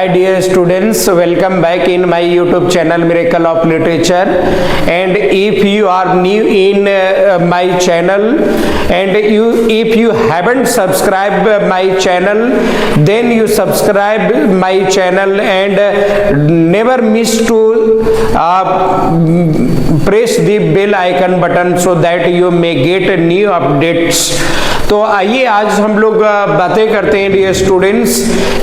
Hi dear students, welcome back in my YouTube channel Miracle of Literature. And if you are new in my channel and if you haven't subscribed my channel, then you subscribe my channel and never miss to press the bell icon button so that you may get new updates. तो आइए आज हम लोग बातें करते हैं dear students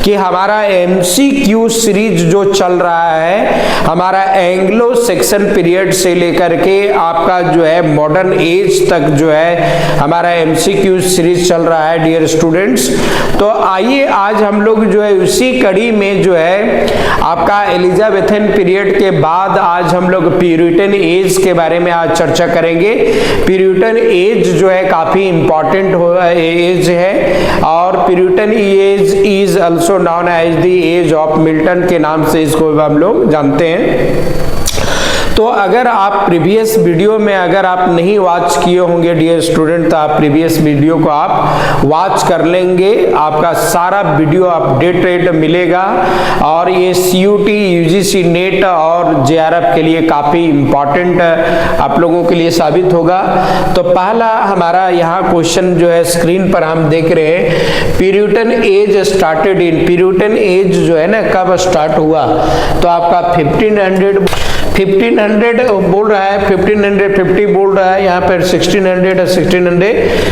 कि हमारा एमसीक्यू सीरीज जो चल रहा है हमारा एंग्लो सेक्शन पीरियड से लेकर के आपका जो है मॉडर्न एज तक जो है हमारा एमसीक्यू सीरीज चल रहा है डियर स्टूडेंट्स। तो आइए आज हम लोग जो है उसी कड़ी में जो है आपका एलिजाबेथन पीरियड के बाद आज हम लोग प्यूरिटन एज के बारे में आज चर्चा करेंगे। प्यूरिटन एज जो है काफी इंपॉर्टेंट एज है और Puritan age is also known as the age of Milton के नाम से इसको हम लोग जानते हैं। तो अगर आप प्रीवियस वीडियो में अगर आप नहीं वॉच किए होंगे डियर स्टूडेंट तो आप प्रीवियस वीडियो को आप वॉच कर लेंगे, आपका सारा वीडियो अपडेटेड मिलेगा और ये सीयूटी यूजीसी नेट और जेआरएफ के लिए काफी इंपॉर्टेंट आप लोगों के लिए साबित होगा। तो पहला हमारा यहाँ क्वेश्चन जो है स्क्रीन पर हम देख रहे हैं, Puritan age started in, Puritan age जो है ना कब स्टार्ट हुआ, तो आपका 1500 बोल रहा है, 1550 बोल रहा है, यहाँ पर 1600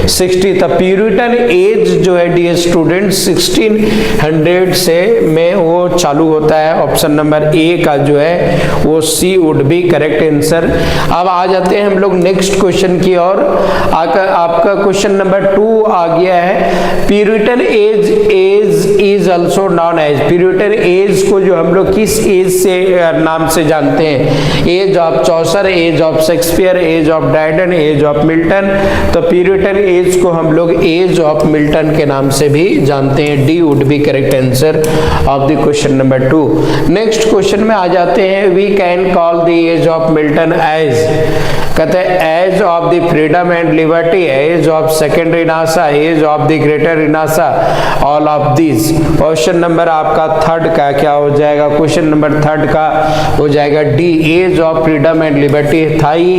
1660। तो प्यूरिटन एज जो है डियर स्टूडेंट 1600 से में वो चालू होता है। ऑप्शन नंबर ए का जो है वो सी वुड बी करेक्ट आंसर। अब आ जाते हैं हम लोग नेक्स्ट क्वेश्चन की ओर। आपका क्वेश्चन नंबर 2 आ गया है, Puritan age is also known age, Puritan age को जो हम लोग किस एज से नाम से जानते हैं, age of Chaucer, age of Shakespeare, age of Dryden, age of Milton. तो प्यूरिटन एज को हम लोग एज ऑफ मिल्टन के नाम से भी जानते हैं। D would be correct answer of the question number 2। Next question में आ जाते हैं, we can call the age of Milton age, कहते हैं age of the freedom and liberty, age of second renaissance, age of the greater renaissance, all of this. Question number आपका 3 का क्या हो जाएगा, क्वेश्चन नंबर 3 का हो जाएगा D, age of freedom and liberty थाई,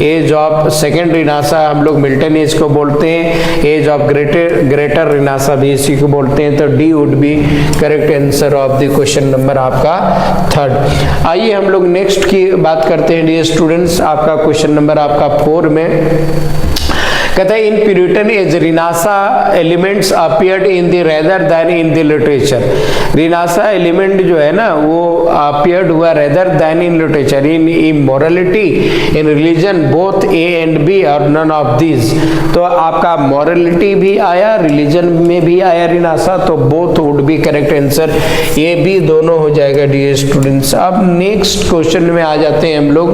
एज ऑफ सेकेंड रिनासा हम लोग मिल्टन एज को बोलते हैं, एज ऑफ ग्रेटर रिनासा भी इसी को बोलते हैं। तो D would be correct answer of the question number आपका 3। आइए हम लोग नेक्स्ट की बात करते हैं डियर स्टूडेंट्स। आपका क्वेश्चन नंबर आपका 4 में कहते हैं in Puritan age renaissance elements appeared in the rather than in the literature, renaissance element जो है ना वो अपीयर्ड हुआ rather than in literature, in immorality, in religion, both A and B और नन ऑफ दिस। तो आपका morality भी आया, रिलीजन में भी आया रिनासा, तो both would be correct answer, A B दोनों हो जाएगा डियर स्टूडेंट्स। अब नेक्स्ट क्वेश्चन में आ जाते हैं हम लोग,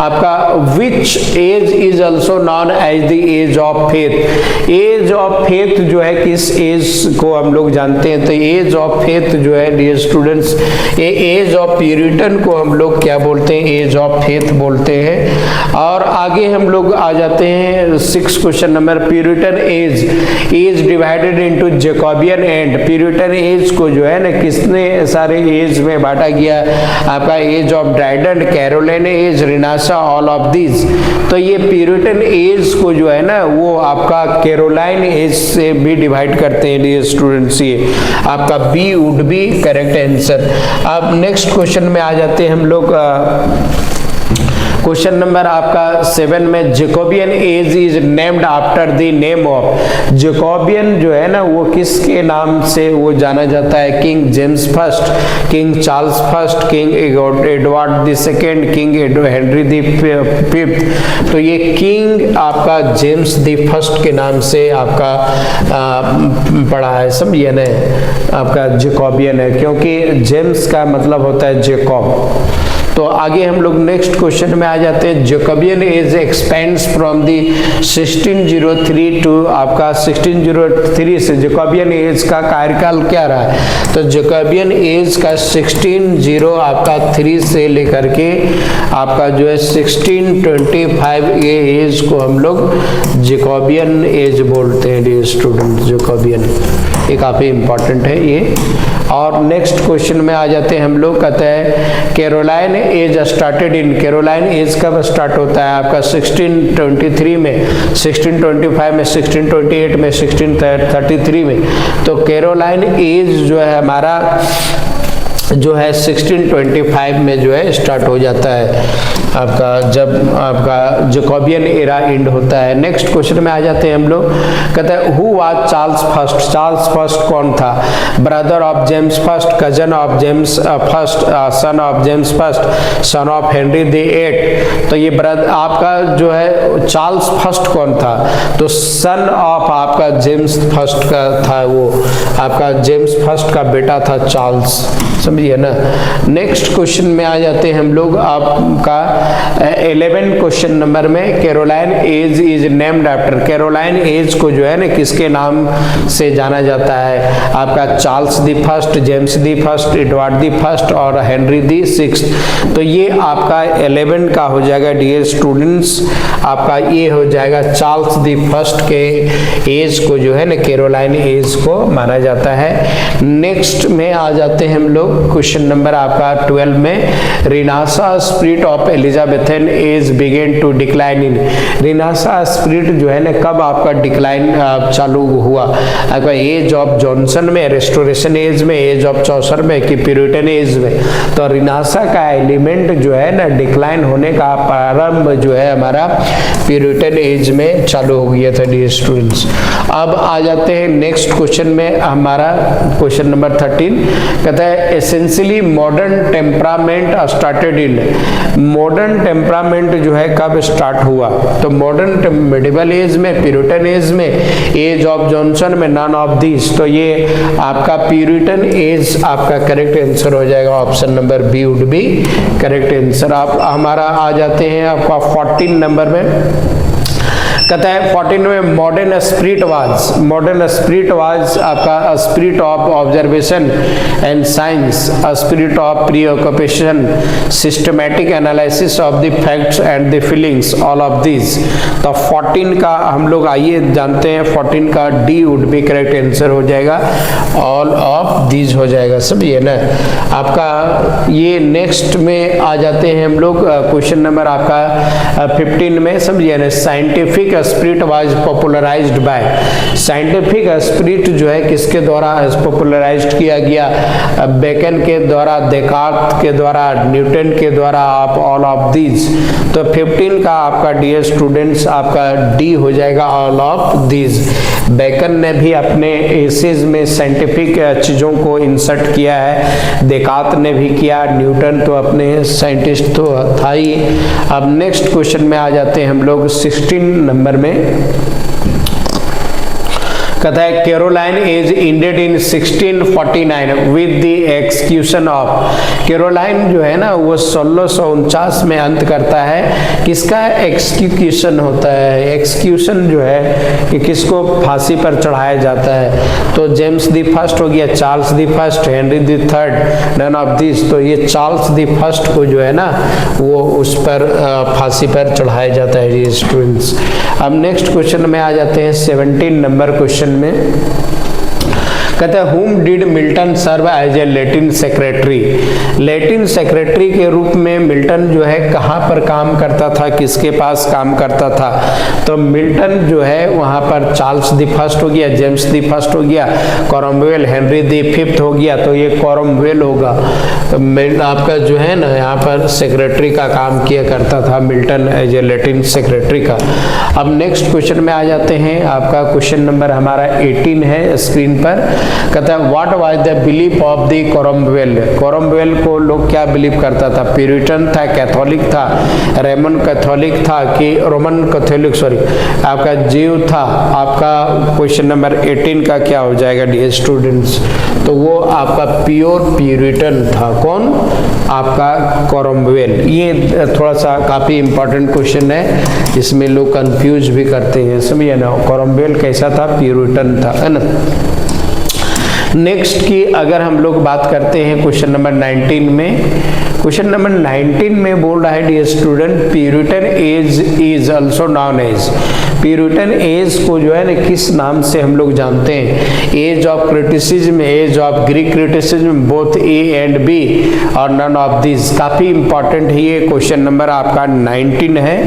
आपका which age is also known as the age of faith, age of faith जो है किस एज को हम लोग जानते हैं, तो एज ऑफ फेथ जो है dear students age of Puritan को हम लोग क्या बोलते हैं, एज ऑफ फेथ बोलते हैं। और आगे हम लोग आ जाते हैं 6 question number, Puritan age divided into Jacobean and, Puritan age को जो है ना किसने सारे एज में बांटा गया, आपका age of Dryden, Caroline age, renaissance, all of this. तो ये प्यूरिटन एज को जो है ना वो आपका कैरोलाइन एज से भी डिवाइड करते हैं डियर स्टूडेंट्स, ये आपका B would be correct answer. अब नेक्स्ट क्वेश्चन में आ जाते हैं हम लोग, क्वेश्चन नंबर आपका 7 में, Jacobean age is named after the name of, Jacobean जो है ना वो किसके नाम से वो जाना जाता है, king James first, king Charles first, king Edward the second, king Henry the 5th। तो ये किंग आपका जेम्स द फर्स्ट के नाम से आपका पड़ा है, समझिए ना, आपका जैकोबियन है क्योंकि जेम्स का मतलब होता है जैकब। तो आगे हम लोग नेक्स्ट क्वेश्चन में आ जाते हैं, Jacobean age expands from the 1603 to आपका 1603 से जैकोबियन एज का कार्यकाल क्या रहा है, तो जैकोबियन एज का 1603 आपका 3 से लेकर के आपका जो है 1625 ये एज को हम लोग जैकोबियन एज बोलते हैं डियर स्टूडेंट, जैकोबियन ये काफी इंपॉर्टेंट है ये। और नेक्स्ट क्वेश्चन में आ जाते हैं हम लोग, कहते हैं Caroline age started in, Caroline age कब स्टार्ट होता है आपका 1623 में, 1625 में, 1628 में, 1633 में। तो कैरोलाइन एज जो है हमारा जो है 1625 में जो है स्टार्ट हो जाता है आपका, जब आपका जैकोबियन एरा एंड होता है। नेक्स्ट क्वेश्चन में आ जाते हैं हम लोग, कहते हैं who was Charles first, Charles first कौन था? Brother of James first, cousin of James first, son of James first, son of Henry the eight. तो ये ब्रदर आपका जो है चार्ल्स फर्स्ट कौन था? तो सन ऑफ आपका जेम्स फर्स्ट का था, वो आपका जेम्स फर्स्ट का बेटा था चार्ल्स, समझिए ना। नेक्स्ट क्वेश्चन में आ जाते हैं हम लोग आपका 11 क्वेश्चन नंबर में, Caroline age is named after, Caroline age को जो है ना किसके नाम से जाना जाता है? आपका Charles the first, James the first, Edward the first और हेनरी द सिक्स्थ। तो ये आपका 11 का हो जाएगा डियर स्टूडेंट्स, आपका ये हो जाएगा चार्ल्स द फर्स्ट के एज को जो है ना कैरोलाइन एज को माना जाता है। नेक्स्ट में आ जाते हैं हम लोग क्वेश्चन नंबर आपका 12 में, renaissance spirit of Elizabethan age began to decline in, renaissance spirit जो है ना कब आपका डिक्लाइन चालू हुआ? आपका एज ऑफ जॉनसन में, रेस्टोरेशन एज में, एज ऑफ चौसर में कि प्यूरिटन एज में? तो रिनासा का एलिमेंट जो है ना डिक्लाइन होने का प्रारंभ जो है हमारा प्यूरिटन एज में चालू हो गया था डियर स्टूडेंट्स। अब आ जाते हैं नेक्स्ट क्वेश्चन में, हमारा क्वेश्चन नंबर 13 कहता है essentially modern temperament started in, modern temperament जो है कब स्टार्ट हुआ? तो मॉडर्न मिडिवल एज में, प्यूरिटन एज में, एज ऑफ जॉनसन में, नन ऑफ दिस। तो ये आपका प्यूरिटन एज आपका करेक्ट आंसर हो जाएगा, option number B would be correct answer. आप हमारा आ जाते हैं आपका 14 नंबर में, कहता है 14 में modern spirit was, modern spirit was आपका spirit of observation and science, spirit of preoccupation, systematic analysis of the facts and the feelings, all of this. तो 14 का हम लोग आइए जानते हैं, 14 का D would be correct answer हो जाएगा, ऑल ऑफ दिस हो जाएगा, समझिए ना आपका। ये नेक्स्ट में आ जाते हैं हम लोग क्वेश्चन नंबर आपका 15 में, समझिए ना, scientific spirit was popularised by, scientific spirit जो है किसके द्वारा पॉपुलराइज्ड किया गया? बेकन के द्वारा, देकार्त के द्वारा, न्यूटन के द्वारा, आप ऑल ऑफ दिस। तो 15 का आपका डियर स्टूडेंट्स आपका डी हो जाएगा, ऑल ऑफ दिस। बेकन ने भी अपने एसेज में साइंटिफिक चीजों को इंसर्ट किया है, देकार्त ने भी किया, न्यूटन तो अपने साइंटिस्ट तो था ही। अब नेक्स्ट क्वेश्चन में आ जाते हैं हम लोग 16 नंबर में, कहता है Caroline age ended in 1649 with the execution of, Caroline जो है ना वो 1649 में अंत करता है, किसका एक्सक्यूशन होता है? एक्सक्यूशन जो है कि किसको फांसी पर चढ़ाया जाता है? तो जेम्स द फर्स्ट हो गया, Charles the first, Henry the third, none of this. तो ये चार्ल्स द फर्स्ट को जो है ना वो उस पर फांसी पर चढ़ाया जाता है स्टूडेंट्स। अब नेक्स्ट क्वेश्चन में आ जाते हैं 17 नंबर क्वेश्चन में, कहते हैं whom did Milton serve as a Latin secretary, Latin secretary के रूप में मिल्टन जो है कहाँ पर काम करता था, किसके पास काम करता था? तो मिल्टन जो है वहाँ पर चार्ल्स द फर्स्ट हो गया, जेम्स द फर्स्ट हो गया, क्रॉमवेल, हेनरी द फिफ्थ हो गया, तो ये क्रॉमवेल होगा। तो आपका जो है ना यहाँ पर सेक्रेटरी का काम किया करता था Milton as a Latin secretary का। अब नेक्स्ट क्वेश्चन में आ जाते हैं, आपका क्वेश्चन नंबर हमारा 18 है स्क्रीन पर, कहता है what was the belief of the Cromwell, Cromwell को लोग क्या बिलीव करता था? प्यूरिटन था, कैथोलिक था, रोमन कैथोलिक था कि रोमन कैथोलिक सॉरी आपका जीव था? आपका क्वेश्चन नंबर 18 का क्या हो जाएगा डियर स्टूडेंट्स? तो वो आपका प्योर प्यूरिटन था, कौन? आपका क्रॉमवेल। ये थोड़ा सा काफी इंपॉर्टेंट क्वेश्चन है, इसमें लोग कंफ्यूज भी करते हैं, समझिए ना। क्रॉमवेल कैसा था? प्यूरिटन था, है ना। नेक्स्ट की अगर हम लोग बात करते हैं क्वेश्चन नंबर 19 में, क्वेश्चन नंबर 19 में बोल रहा है dear student, Puritan age is also known age, Puritan age को जो है ना किस नाम से हम लोग जानते हैं? Age of criticism, age of Greek criticism, both A and B और नन ऑफ दिस। काफी इंपॉर्टेंट है ये क्वेश्चन नंबर आपका 19 है।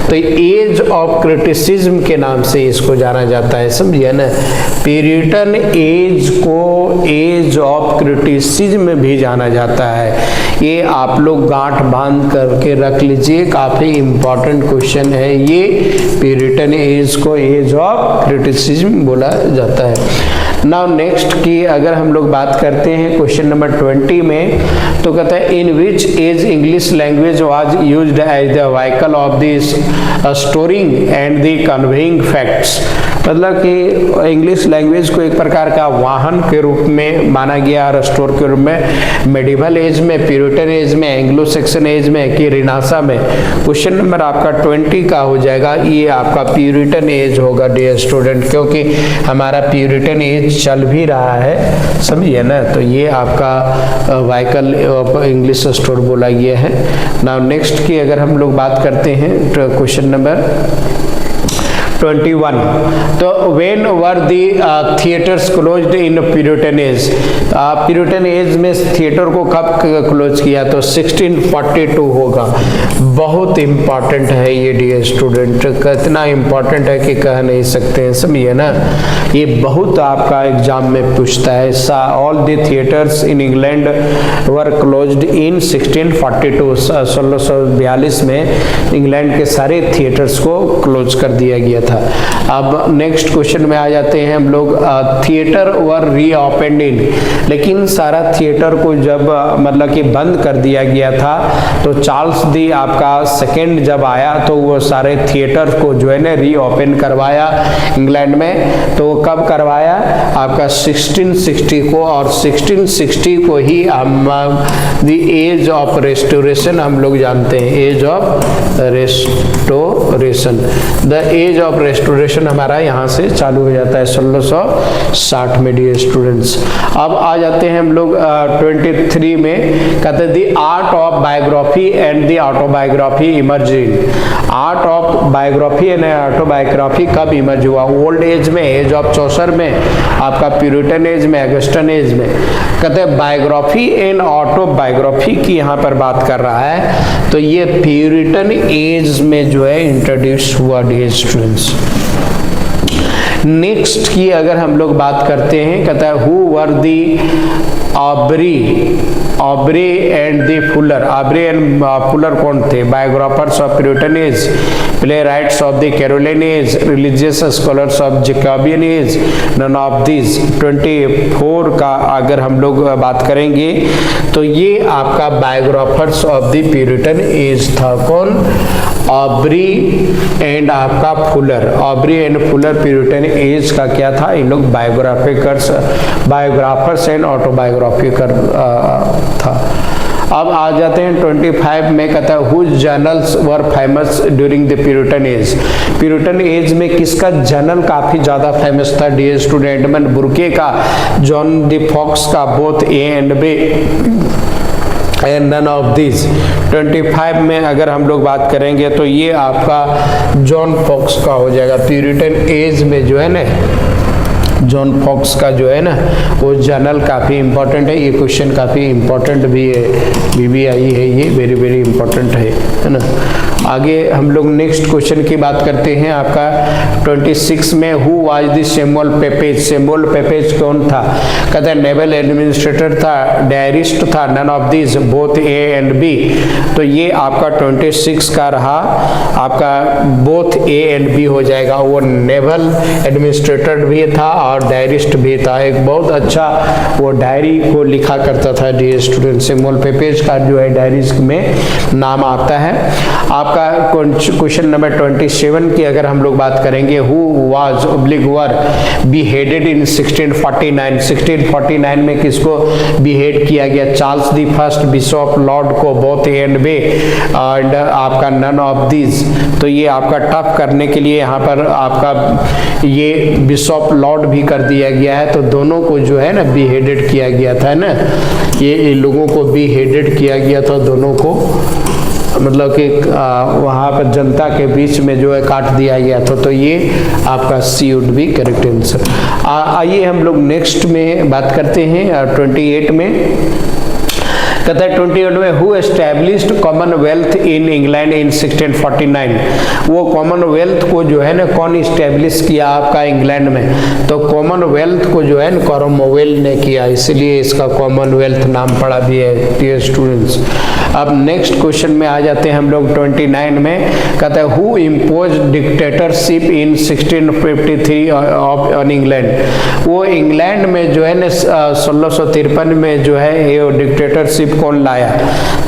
तो एज ऑफ क्रिटिसिज्म के नाम से इसको जाना जाता है, समझिए ना। प्यूरिटन एज को एज ऑफ क्रिटिसिज्म भी जाना जाता है। ये आप लोग गांठ बांध करके रख लीजिए, काफी इंपॉर्टेंट क्वेश्चन है ये। प्यूरिटन एज को एज ऑफ क्रिटिसिज्म बोला जाता है। नाउ नेक्स्ट की अगर हम लोग बात करते हैं क्वेश्चन नंबर 20 में, तो कहता है in which age English language was used as the vehicle of this storing and the conveying facts. मतलब कि इंग्लिश लैंग्वेज को एक प्रकार का वाहन के रूप में माना गया और स्टोर के रूप में मेडिवल एज में, प्यूरिटन एज में, एंग्लो सेक्सन एज में कि रिनासा में। क्वेश्चन नंबर आपका 20 का हो जाएगा, ये आपका प्यूरिटन एज होगा डियर स्टूडेंट, क्योंकि हमारा प्यूरिटन एज चल भी रहा है, समझिए ना। तो ये आपका व्हीकल ऑफ इंग्लिश स्टोर बोला गया है। नाउ नेक्स्ट की अगर हम लोग बात करते हैं क्वेश्चन नंबर 21, तो when were the theatres closed in Puritan age? Puritan age में थिएटर को कब क्लोज किया? तो 1642 होगा। बहुत इंपॉर्टेंट है ये डियर स्टूडेंट, कितना इंपॉर्टेंट है कि कह नहीं सकते हैं, समझिए ना। ये बहुत आपका एग्जाम में पूछता है। All the theatres in England were closed in 1642, 1642 में इंग्लैंड के सारे थिएटर्स को क्लोज कर दिया गया था। अब नेक्स्ट क्वेश्चन में आ जाते हैं हम लोग, थिएटर वर रीओपनड इन, लेकिन सारा थिएटर को जब मतलब कि बंद कर दिया गया था, तो चार्ल्स दी आपका सेकेंड जब आया तो वो सारे थिएटर को जो है ना रीओपन करवाया इंग्लैंड में। तो कब करवाया? आपका 1660 को, और 1660 को ही हम द एज ऑफ रेस्टोरेशन हम लोग जानते हैं, age of restoration. The age of restoration हमारा यहाँ से चालू हो जाता है 1660 में डियर स्टूडेंट्स। अब आ जाते हैं हम लोग 23 में, कहते हैं the art of biography and the autobiography emerge in. Art of biography and autobiography कब इमर्ज हुआ? ओल्ड एज में, एज ऑफ चौसर में, आपका प्यूरिटन एज में, अगस्टन एज में। कहते हैं बायोग्राफी एंड ऑटोबायोग्राफी की यहाँ पर बात कर रहा है, तो ये प्यूरिटन एज में जो है इंट्रोड्यूस हुआ डियर स्टूडेंट्स। नेक्स्ट की अगर हम लोग बात करते हैं, कहता है who were the Aubrey and the Fuller. Aubrey and Fuller कौन थे? Biographers of Puritan age, playwrights of the Caroline age, religious scholars of Jacobean age, none of this. 24 का अगर हम लोग बात करेंगे तो ये आपका biographers of the Puritan age था। कौन? ऑब्री एंड आपका Fuller. Aubrey and Fuller Puritan age का क्या था? इन लोग बायोग्राफर्स एंड ऑटोबायोग्राफिकर था। अब आ जाते हैं 25 में, कहता है whose journals were famous during the Puritan age. Puritan age में किसका जर्नल काफी ज्यादा फेमस था डियर स्टूडेंट? में बुर्के का, जॉन द फॉक्स का, both A and B and none of this. 25 में अगर हम लोग बात करेंगे तो ये आपका जॉन फॉक्स का हो जाएगा। प्यूरिटन एज में जो है ना जॉन फॉक्स का जो है ना वो जर्नल काफ़ी इंपॉर्टेंट है। ये क्वेश्चन काफ़ी इंपॉर्टेंट भी है, BBI है, ये वेरी वेरी इंपॉर्टेंट है ना। आगे हम लोग नेक्स्ट क्वेश्चन की बात करते हैं आपका 26 में, who was the Samuel Pepys. Samuel Pepys कौन था? कहते हैं नेवल एडमिनिस्ट्रेटर था, डायरिस्ट था, none of this, both A and B. तो ये आपका 26 का रहा, आपका बोथ ए एंड बी हो जाएगा। वो नेवल एडमिनिस्ट्रेटर भी था और डायरिस्ट भी था। एक बहुत अच्छा वो डायरी को लिखा करता था डियर स्टूडेंट। सैमुअल पेपेज का जो है डायरीज में नाम आता है। आपका आपका क्वेश्चन नंबर 27 की अगर हम लोग बात करेंगे, who was oblique were beheaded in 1649, 1649 में किसको बीहेड किया गया? Charles the first, bishop, lord को, both A and B, and आपका नन ऑफ दीज। तो ये आपका टफ करने के लिए यहाँ पर आपका ये बिशप, लॉर्ड भी कर दिया गया है, तो दोनों को जो है ना बीहेडेड किया गया था ना, ये लोगों को बीहेडेड किया गया था दोनों को, मतलब कि वहाँ पर जनता के बीच में जो है काट दिया गया था। तो ये आपका सी वुड बी करेक्ट आंसर। आइए हम लोग नेक्स्ट में बात करते हैं 28 में। कहता है 28 में, who established Commonwealth in England in 1649। वो कॉमनवेल्थ को जो है ना कौन इस्टेब्लिश किया आपका इंग्लैंड में? तो कॉमनवेल्थ को जो है ना क्रॉमवेल ने किया, इसलिए इसका कॉमनवेल्थ नाम पड़ा भी है डियर स्टूडेंट्स। अब नेक्स्ट क्वेश्चन में आ जाते हैं हम लोग 29 में। कहता है who impose dictatorship in 1653 on England. वो इंग्लैंड में जो है ना 1653 में जो है ये डिक्टेटरशिप कौन लाया?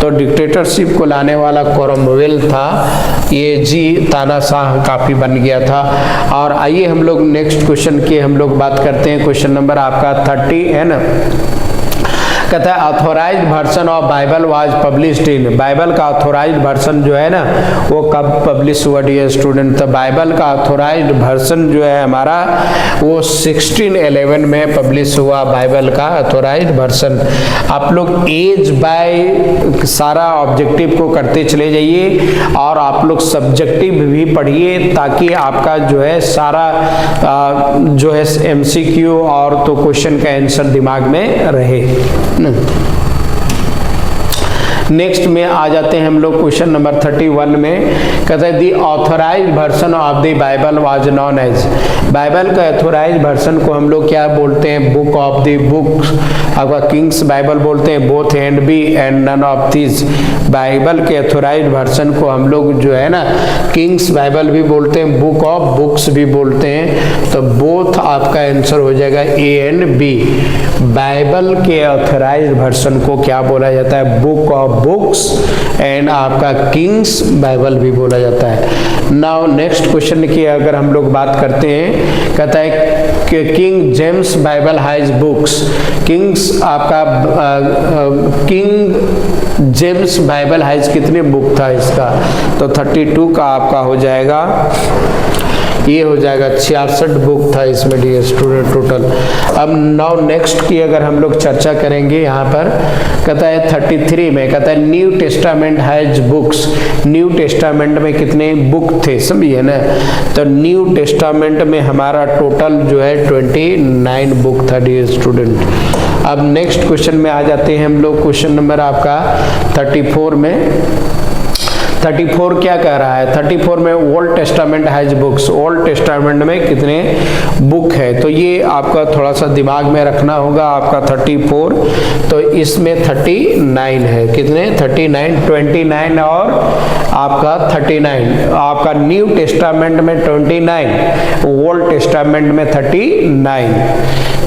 तो डिक्टेटरशिप को लाने वाला क्रॉमवेल था, ये जी तानाशाह काफी बन गया था। और आइए हम लोग नेक्स्ट क्वेश्चन की हम लोग बात करते हैं। क्वेश्चन नंबर आपका 30 है ना। कहता है authorised version of Bible was published in. Bible का ऑथोराइज्ड वर्जन जो है ना वो कब पब्लिश हुआ डियर स्टूडेंट? तो बाइबल का ऑथोराइज्ड वर्जन जो है हमारा वो 1611 में पब्लिश हुआ, बाइबल का ऑथोराइज्ड वर्जन। आप लोग एज बाय सारा ऑब्जेक्टिव को करते चले जाइए और आप लोग सब्जेक्टिव भी पढ़िए, ताकि आपका जो है सारा जो है एमसीक्यू और तो क्वेश्चन का आंसर दिमाग में रहे। नेक्स्ट में आ जाते हैं हम लोग क्वेश्चन नंबर 31 में। कहता है the authorised version of the Bible was known as. Bible का ऑथोराइज्ड वर्जन को हम लोग क्या बोलते हैं? बुक ऑफ द बुक्स, आपका किंग्स बाइबल बोलते हैं, both and B and none of this. Bible के ऑथोराइज्ड वर्जन को हम लोग जो है ना किंग्स बाइबल भी बोलते हैं, बुक ऑफ बुक्स भी बोलते हैं। तो बोथ आपका आंसर हो जाएगा ए एंड बी। बाइबल के ऑथोराइज्ड वर्जन को क्या बोला जाता है? बुक ऑफ बुक्स एंड आपका किंग्स बाइबल भी बोला जाता है। नाउ नेक्स्ट क्वेश्चन की अगर हम लोग बात करते हैं, कहता है कि king James Bible has books. Kings आपका किंग जेम्स बाइबल हैज कितने बुक था इसका? तो 32 का आपका हो जाएगा, ये हो जाएगा 66 बुक था इसमें डियर स्टूडेंट टोटल। अब नाउ नेक्स्ट की अगर हम लोग चर्चा करेंगे यहाँ पर, कहता है 33 में, कहता है new testament has books. New testament में कितने बुक थे समझिए ना? तो न्यू टेस्टामेंट में हमारा टोटल जो है 29 बुक था डियर स्टूडेंट। अब नेक्स्ट क्वेश्चन में आ जाते हैं हम लोग, क्वेश्चन नंबर आपका 34 में। 34 क्या कह रहा है? 34 में old testament has books. Old testament में कितने बुक है? तो ये आपका थोड़ा सा दिमाग में रखना होगा। आपका 34 तो इसमें 39 है। कितने? 39, 29 और आपका 39। आपका न्यू टेस्टामेंट में 29, ओल्ड टेस्टामेंट में 39।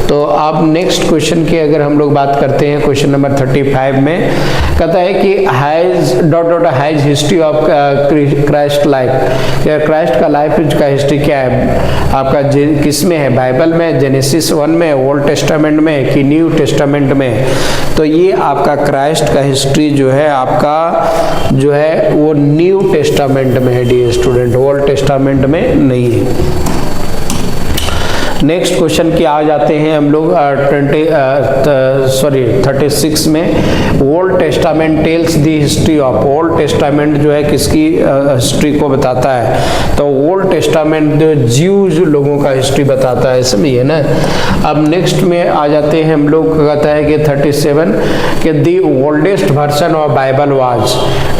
तो अब नेक्स्ट क्वेश्चन की अगर हम लोग बात करते हैं, क्वेश्चन नंबर 35 में कहता है कि has dot dot has history of Christ life. या क्राइस्ट का लाइफ का हिस्ट्री क्या है आपका? किस में है? बाइबल में, जेनेसिस 1 में, ओल्ड टेस्टामेंट में कि न्यू टेस्टामेंट में? तो ये आपका क्राइस्ट का हिस्ट्री जो है आपका जो है वो न्यू टेस्टामेंट में है डियर स्टूडेंट, ओल्ड टेस्टामेंट में नहीं है। नेक्स्ट क्वेश्चन की आ जाते हैं हम लोग 36 में। Old testament tells the history of. Old testament जो है किसकी हिस्ट्री को बताता है? तो ओल्ड टेस्टामेंट जो ज्यूज लोगों का हिस्ट्री बताता है, समझिए ना। अब नेक्स्ट में आ जाते हैं हम लोग, कहता है कि 37 कि the oldest version of Bible was.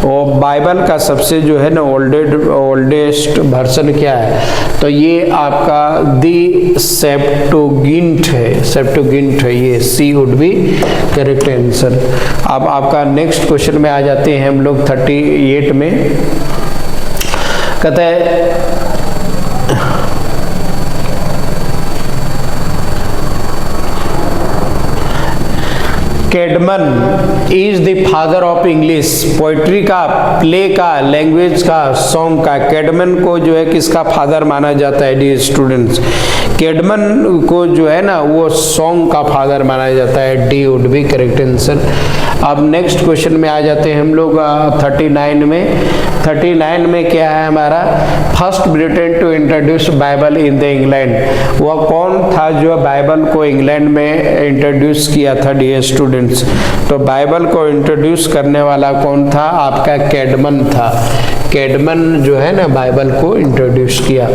वो बाइबल का सबसे जो है ना ओल्डेस्ट वर्जन क्या है? तो ये आपका दी सेप्टुगिंट है। सेप्टुगिंट है, ये सी वुड बी करेक्ट आंसर। अब आपका नेक्स्ट क्वेश्चन में आ जाते हैं हम लोग 38 में। कहता है Caedmon is the father of English, poetry का, प्ले का, लैंग्वेज का, सॉन्ग का। कैडमन को जो है किसका फादर माना जाता है डियर स्टूडेंट्स? कैडमन को जो है ना वो सॉन्ग का फादर माना जाता है। D would be correct answer. अब नेक्स्ट क्वेश्चन में आ जाते हैं हम लोग 39 में। 39 में क्या है हमारा? First Britain to introduce Bible in the England. वह कौन था जो बाइबल को इंग्लैंड में इंट्रोड्यूस किया था डियर स्टूडेंट्स? तो बाइबल को इंट्रोड्यूस करने वाला कौन था? आपका कैडमन था। कैडमन जो है ना बाइबल को इंट्रोड्यूस किया।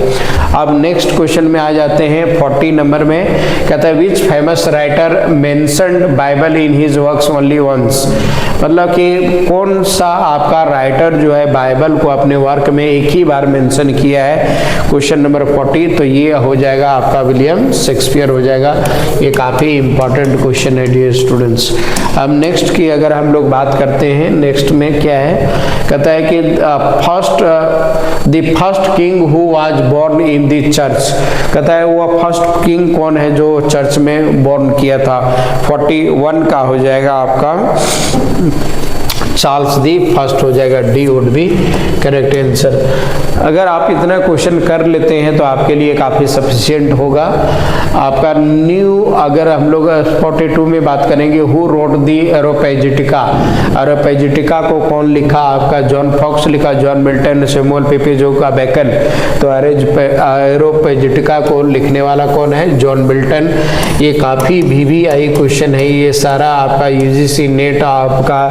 अब नेक्स्ट क्वेश्चन में आ जाते हैं 40 नंबर में। कहता है which famous writer mentioned Bible in his works only once. मतलब कि कौन सा आपका राइटर जो है बाइबल को अपने वर्क में एक ही बार मेंशन किया है? Question number 40। तो ये हो जाएगा आपका विलियम शेक्सपियर हो जाएगा। ये काफी इंपॉर्टेंट क्वेश्चन है डियर स्टूडेंट्स। अब नेक्स्ट की अगर हम लोग बात करते हैं, नेक्स्ट में क्या है? कहता है कि the first king who was born in the church. कहता है वो फर्स्ट किंग कौन है जो चर्च में बोर्न किया था? 41 का हो जाएगा आपका चार्ल्स दी फर्स्ट हो जाएगा। D would be correct answer. अगर आप इतना क्वेश्चन कर लेते हैं तो आपके लिए काफ़ी सफिशिएंट होगा। आपका न्यू अगर हम लोग 42 में बात करेंगे, who wrote the Areopagitica. Areopagitica को कौन लिखा? आपका जॉन फॉक्स लिखा, जॉन मिल्टन, सैमुअल पेपेजो का, बेकन। तो एरोपैजिटिका को लिखने वाला कौन है? John Milton. ये काफ़ी VVI क्वेश्चन है। ये सारा आपका UGC नेट, आपका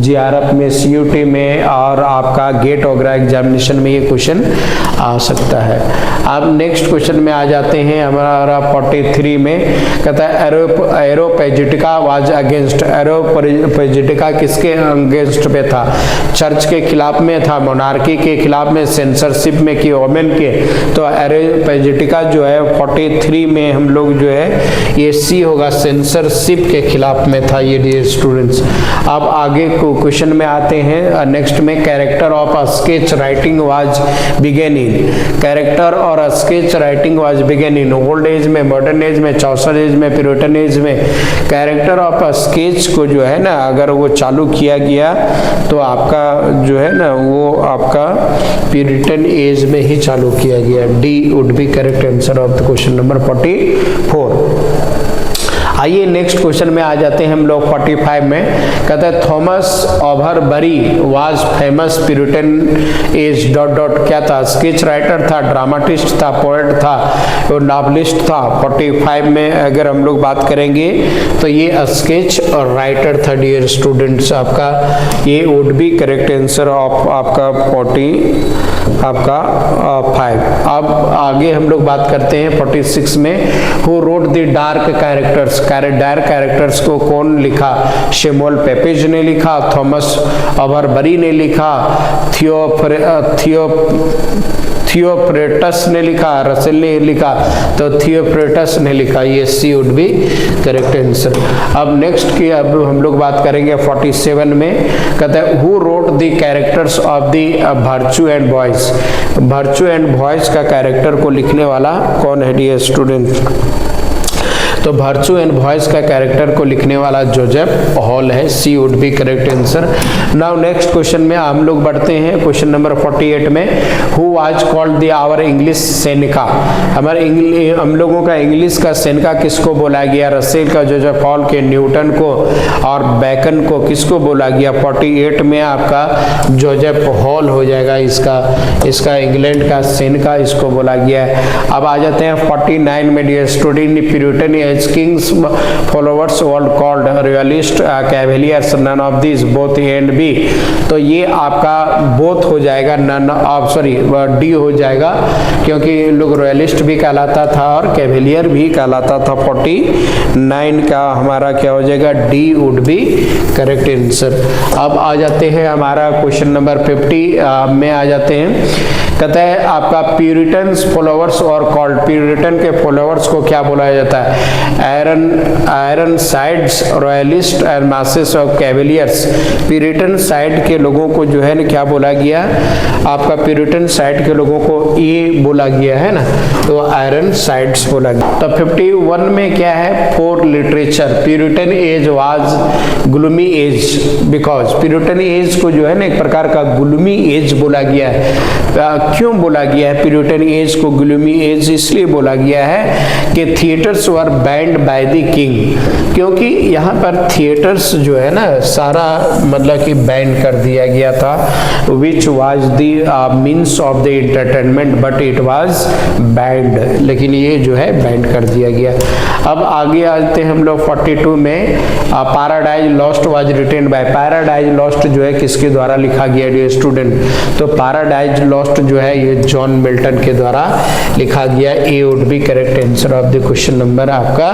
GRF में, CUT में और आपका गेट वगैरह एग्जामिनेशन में ये क्वेश्चन आ सकता है। अब नेक्स्ट क्वेश्चन में आ जाते हैं हमारा 43 में। कहता है एरोपैजिटिका वाज अगेंस्ट। एरोपैजिटिका किसके अगेंस्ट पे था? चर्च के खिलाफ में था, मोनार्की के खिलाफ में, सेंसरशिप में कि वोमेन के। तो एरोपैजिटिका जो है 43 में हम लोग जो है ये C होगा, सेंसरशिप के खिलाफ में था ये डियर स्टूडेंट्स। अब आगे क्वेश्चन में आते हैं नेक्स्ट में। Character of sketch writing was began in. Character और sketch writing was began in old age में, मॉडर्न एज में, चौसर एज में, प्यूरिटन एज में। कैरेक्टर ऑफ स्केच को जो है ना अगर वो चालू किया गया तो आपका जो है ना वो आपका प्यूरिटन एज में ही चालू किया गया। D would be correct answer of the question number 44। आइए नेक्स्ट क्वेश्चन में आ जाते हैं हम लोग 45 में। कहता है Thomas Overbury was famous Puritan age dot dot क्या था? स्केच राइटर था, ड्रामाटिस्ट था, पोएट था और नॉवलिस्ट था। 45 में अगर हम लोग बात करेंगे तो ये स्केच राइटर था डियर स्टूडेंट्स। आपका ये would be correct answer of आपका 5। अब आगे हम लोग बात करते हैं 46 में। Who wrote the dark characters. Dark characters को कौन लिखा? सैमुअल पेपेज ने लिखा, थॉमस ओवरबरी ने लिखा, थियोफ्रेटस ने लिखा, रसेल ने लिखा। तो थियोफ्रेटस ने लिखा। ये C would be correct answer. अब नेक्स्ट की अब हम लोग बात करेंगे 47 में। कहता है who wrote the characters of the virtue and voice. Virtue and voice का कैरेक्टर को लिखने वाला कौन है डियर स्टूडेंट? तो वर्च्यू एंड वॉइस का कैरेक्टर को लिखने वाला जोसेफ हॉल है। C would be correct answer. Now next question में हम लोग बढ़ते हैं क्वेश्चन नंबर 48 में। Who was called the our English Seneca. हमारे हम लोगों का इंग्लिश का सेनेका किसको बोला गया? रसेल का, जोसेफ हॉल के, न्यूटन को और बेकन को किसको बोला गया? 48 में आपका जोसेफ हॉल हो जाएगा। इसका इंग्लैंड का सेनेका इसको बोला गया है। अब आ जाते हैं 49 में dear student. Puritan King's followers were called royalist, cavaliers, none of these, both A and B। तो ये आपका बोथ हो जाएगा, नन ऑफ सॉरी डी हो जाएगा क्योंकि लोग रॉयलिस्ट भी कहलाता था और कैवेलियर भी कहलाता था। 49 का हमारा क्या हो जाएगा? D would be correct answer. अब आ जाते हैं हमारा क्वेश्चन नंबर 50 में आ जाते हैं। कहता है आपका प्यूरिटन्स फॉलोअर्स और कॉल्ड, प्यूरिटन के फॉलोअर्स को क्या बोला जाता है? Iron sides, royalist and masses of Cavaliers. Puritan side के लोगों को जो है ना क्या बोला गया? आपका प्यूरिटन साइड के लोगों को ये बोला गया है ना, तो आयरन साइड्स बोला गया। तो 51 में क्या है? For literature, Puritan age was gloomy age, because Puritan age को जो है ना एक प्रकार का ग्लूमी एज बोला गया है। क्यों बोला गया है प्यूरिटन एज को ग्लूमी एज? इसलिए बोला गया है कि theatres were band by the king, क्योंकि यहाँ पर थिएटर्स जो है ना सारा मतलब कि बैन कर दिया गया था, which was the means of the entertainment but it was band, लेकिन ये जो है बैंड कर दिया गया। अब आगे आते हैं हम लोग 42 में, Paradise Lost was written by, Paradise Lost जो है किसके द्वारा लिखा गया डियर स्टूडेंट? तो पैराडाइज लॉस्ट जो है ये जॉन मिल्टन के द्वारा लिखा गया। A would be correct answer of the question number आपका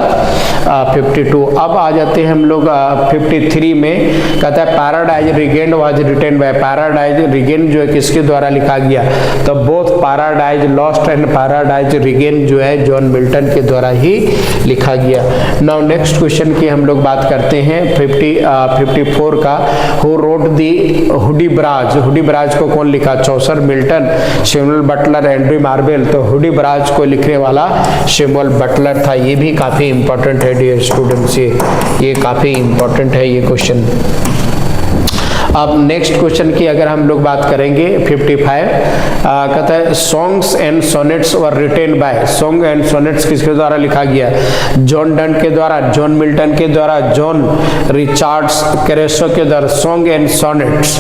52। अब आ जाते हैं हम लोग 53 में, कहता है paradise regain was written by, paradise regain जो है किसके द्वारा लिखा गया? तो both paradise lost and paradise regain जो है जॉन मिल्टन के द्वारा ही लिखा गया। नाउ नेक्स्ट क्वेश्चन की हम लोग बात करते हैं 54 का। हु रोट दी हुडीब्राज, हुडीब्राज को कौन लिखा? Chaucer, Milton, Samuel Butler, Andrew Marvell. तो हुडीब्राज को लिखने वाला सैमुअल बटलर था। ये भी काफी इंपॉर्टेंट है डियर स्टूडेंट्स, ये काफी इंपॉर्टेंट है ये क्वेश्चन। अब नेक्स्ट क्वेश्चन की अगर हम लोग बात करेंगे 55, कहता है songs and sonnets were written by, song and sonnets किसके द्वारा लिखा गया? जॉन डन के द्वारा, जॉन मिल्टन के द्वारा, जॉन रिचर्ड्स कैरेसो के द्वारा। Song and sonnets,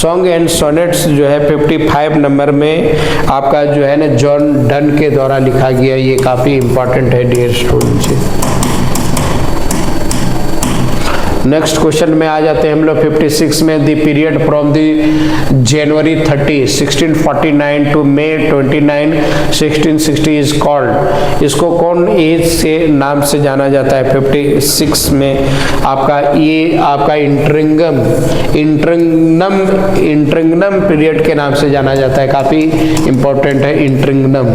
song and sonnets जो है 55 नंबर में आपका जो है ना जॉन डन के द्वारा लिखा गया। ये काफी इंपॉर्टेंट है डियर स्टूडेंट्स। नेक्स्ट क्वेश्चन में आ जाते हैं हम लोग 56 में, the period from the January 30 1649 to May 29 1660 is called, इसको कौन एज से नाम से जाना जाता है? 56 में आपका ये आपका इंट्रिंगनम पीरियड के नाम से जाना जाता है। काफी इंपॉर्टेंट है इंट्रिंगनम।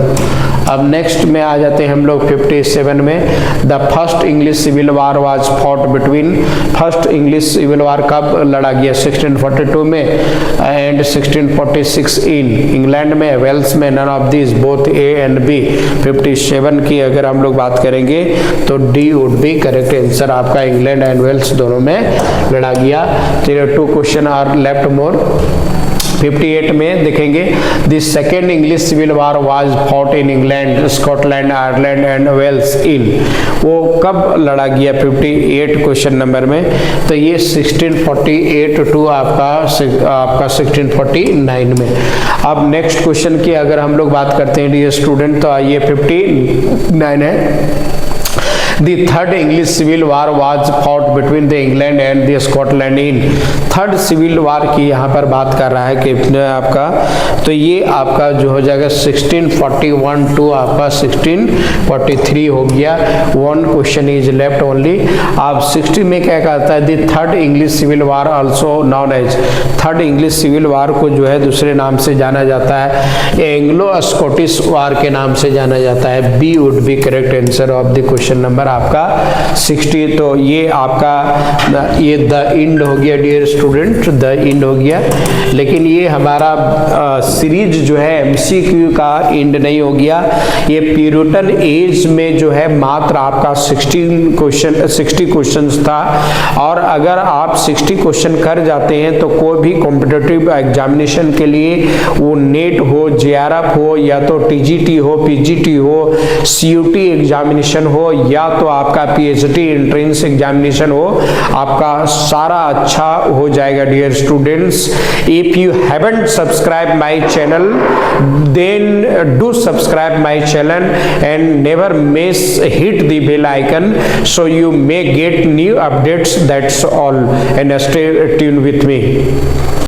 अब नेक्स्ट में आ जाते हैं हम लोग 57 में, the first English civil war was fought between, first English civil war कब लड़ा गया? 1642 में एंड 1646 इन इंग्लैंड में, वेल्स में, none of this, both A and B. 57 की अगर हम लोग बात करेंगे तो D would be correct answer आपका, इंग्लैंड एंड वेल्स दोनों में लड़ा गया। 2 क्वेश्चन आर लेफ्ट मोर। 58 में देखेंगे, the second English civil war was fought in England, Scotland, Ireland and Wales in, वो कब लड़ा गया? 58 क्वेश्चन नंबर में। तो ये 1648 टू आपका 1649 में। अब नेक्स्ट क्वेश्चन की अगर हम लोग बात करते हैं डियर स्टूडेंट, तो ये 59 है। The third English civil war was fought between the England and the Scotland in, third civil war की यहाँ पर बात कर रहा है कि आपका, तो ये आपका जो हो जाएगा 1641 टू आपका 1643 हो गया। 1 क्वेश्चन इज लेफ्ट ओनली। आप 60 में क्या कहता है? The third English civil war also known age, third English civil war को जो है दूसरे नाम से जाना जाता है, एंग्लो स्कॉटिश वार के नाम से जाना जाता है। B would be correct answer of the question number आपका 60। तो ये आपका ये द इंड हो गया डियर स्टूडेंट, द इंड हो गया। लेकिन ये हमारा सीरीज जो है एमसीक्यू का इंड नहीं हो गया। ये प्यूरिटन एज में जो है मात्र आपका 60 क्वेश्चंस था, और अगर आप 60 क्वेश्चन कर जाते हैं तो कोई भी कॉम्पिटिटिव एग्जामिनेशन के लिए, वो नेट हो, जेआरएफ हो, या तो टीजीटी हो, पीजीटी हो, सीयूटी एग्जामिनेशन हो, या तो आपका पीएचडी एंट्रेंस एग्जामिनेशन हो, आपका सारा अच्छा हो जाएगा dear students. If you haven't subscribe my channel then do subscribe my channel and never miss hit the bell icon so you may get new updates. That's all, and stay tuned with me.